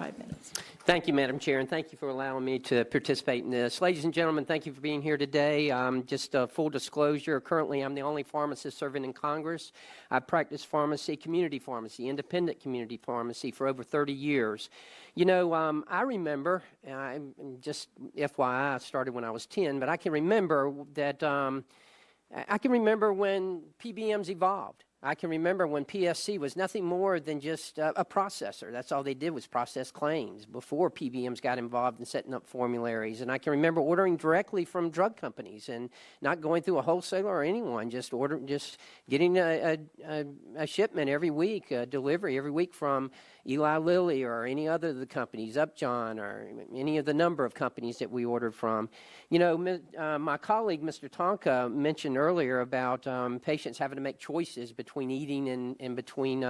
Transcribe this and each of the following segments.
5 minutes. Thank you, Madam Chair, and thank you for allowing me to participate in this. Ladies and gentlemen, thank you for being here today. Just full disclosure, currently I'm the only pharmacist serving in Congress. I've practiced pharmacy, community pharmacy, independent community pharmacy for over 30 years. You know, I remember, just FYI, I started when I was 10, but I can remember that, I can remember when PBMs evolved. I can remember when PSC was nothing more than just a processor. That's all they did was process claims before PBMs got involved in setting up formularies. And I can remember ordering directly from drug companies and not going through a wholesaler or anyone, just getting a shipment every week, a delivery every week from Eli Lilly or any other of the companies, Upjohn or any of the number of companies that we ordered from. You know, my colleague, Mr. Tonka, mentioned earlier about patients having to make choices between eating and between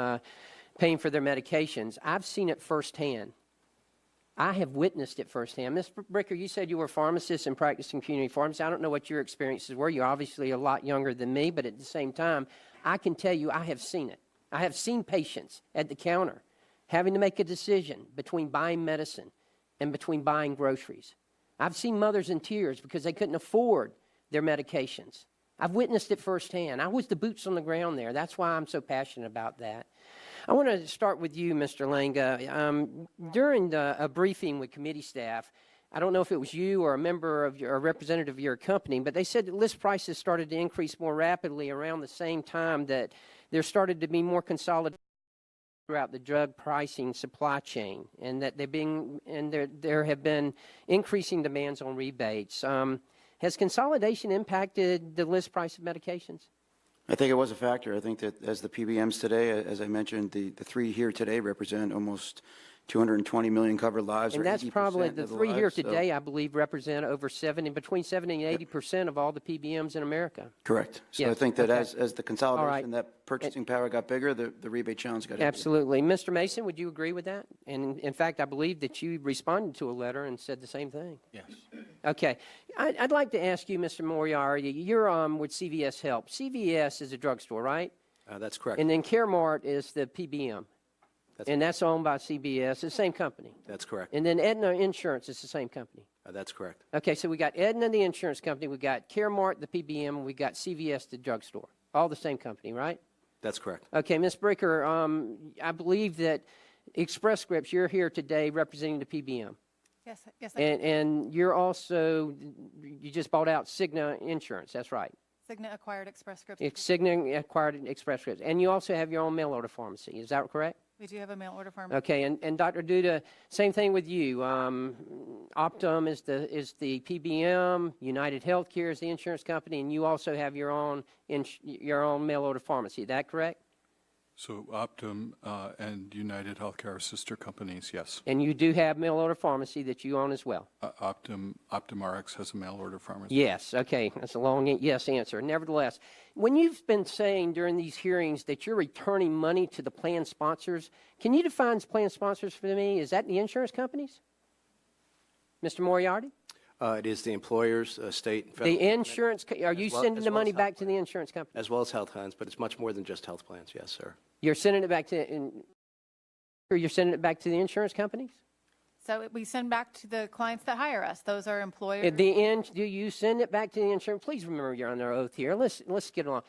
paying for their medications. I've seen it firsthand. I have witnessed it firsthand. Ms. Bricker, you said you were a pharmacist and practicing community pharmacy. I don't know what your experiences were. You're obviously a lot younger than me, but at the same time, I can tell you I have seen it. I have seen patients at the counter having to make a decision between buying medicine and between buying groceries. I've seen mothers in tears because they couldn't afford their medications. I've witnessed it firsthand. I was the boots on the ground there. That's why I'm so passionate about that. I want to start with you, Mr. Langa. During a briefing with committee staff, I don't know if it was you or a member of your, or a representative of your company, but they said that list prices started to increase more rapidly around the same time that there started to be more consolidation throughout the drug pricing supply chain, and that there have been increasing demands on rebates. Has consolidation impacted the list price of medications? I think it was a factor. I think that as the PBMs today, as I mentioned, the three here today represent almost 220 million covered lives. And that's probably, the three here today, I believe, represent over between 70 and 80% of all the PBMs in America. Correct. So yes. I think that as the consolidation, that purchasing power got bigger, the rebate challenge got bigger. Absolutely. Mr. Mason, would you agree with that? And in fact, I believe that you responded to a letter and said the same thing. Yes. Okay. I'd like to ask you, Mr. Moriarty, you're with CVS Help. CVS is a drugstore, right? That's correct. And then CareMart is the PBM. That's owned by CBS. It's the same company. That's correct. And then Aetna Insurance is the same company. That's correct. Okay, so we got Aetna, the insurance company, we got CareMart, the PBM, and we got CVS, the drugstore. All the same company, right? That's correct. Okay, Ms. Bricker, I believe that Express Scripts, you're here today representing the PBM. Yes, yes. And you're also, you just bought out Cigna Insurance, that's right. Cigna acquired Express Scripts. Cigna acquired Express Scripts. And you also have your own mail order pharmacy, is that correct? We do have a mail order pharmacy. Okay, and Dr. Duda, same thing with you. Optum is the PBM, United Healthcare is the insurance company, and you also have your own mail order pharmacy. Is that correct? So Optum and United Healthcare are sister companies, yes. And you do have mail order pharmacy that you own as well? Optum RX has a mail order pharmacy. Yes, okay. That's a long yes answer. Nevertheless, when you've been saying during these hearings that you're returning money to the plan sponsors, can you define plan sponsors for me? Is that the insurance companies? Mr. Moriarty? It is the employers, state and federal. The insurance, are you sending the money back to the insurance company? As well as health plans, but it's much more than just health plans, yes, sir. You're sending it back to, or you're sending it back to the insurance companies? So we send back to the clients that hire us. Those are employers. Do you send it back to the insurance? Please remember you're under oath here. Let's get along.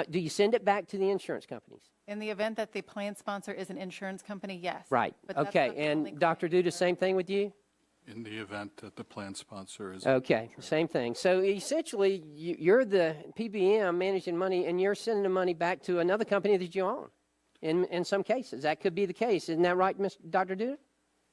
Do you send it back to the insurance companies? In the event that the plan sponsor is an insurance company, yes. Right. Okay. And Dr. Duda, same thing with you? In the event that the plan sponsor is... Okay, same thing. So essentially, you're the PBM managing money, and you're sending the money back to another company that you own in some cases. That could be the case. Isn't that right, Dr. Duda?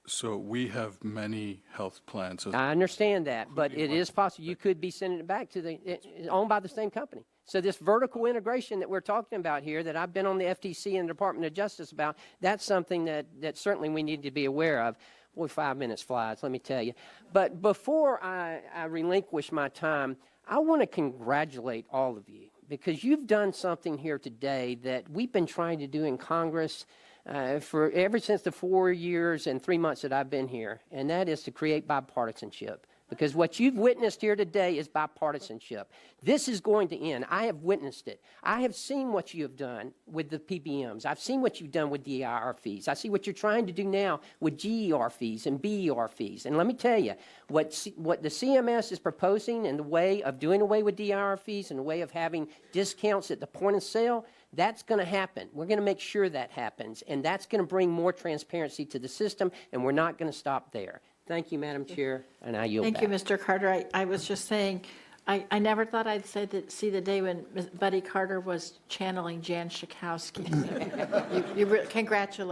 So we have many health plans. I understand that, but it is possible you could be sending it back to it's owned by the same company. So this vertical integration that we're talking about here, that I've been on the FTC and the Department of Justice about, that's something that certainly we need to be aware of. Boy, 5 minutes flies, let me tell you. But before I relinquish my time, I want to congratulate all of you, because you've done something here today that we've been trying to do in Congress ever since the 4 years and 3 months that I've been here, and that is to create bipartisanship because what you've witnessed here today is bipartisanship. This is going to end. I have witnessed it. I have seen what you have done with the PBMs. I've seen what you've done with DIR fees. I see what you're trying to do now with GER fees and BER fees. And let me tell you, what the CMS is proposing in the way of doing away with DIR fees and the way of having discounts at the point of sale, that's going to happen. We're going to make sure that happens, and that's going to bring more transparency to the system, and we're not going to stop there. Thank you, Madam Chair, and I yield Thank you, back. Mr. Carter. I was just saying, I never thought I'd see the day when Buddy Carter was channeling Jan Schakowsky. Congratulations.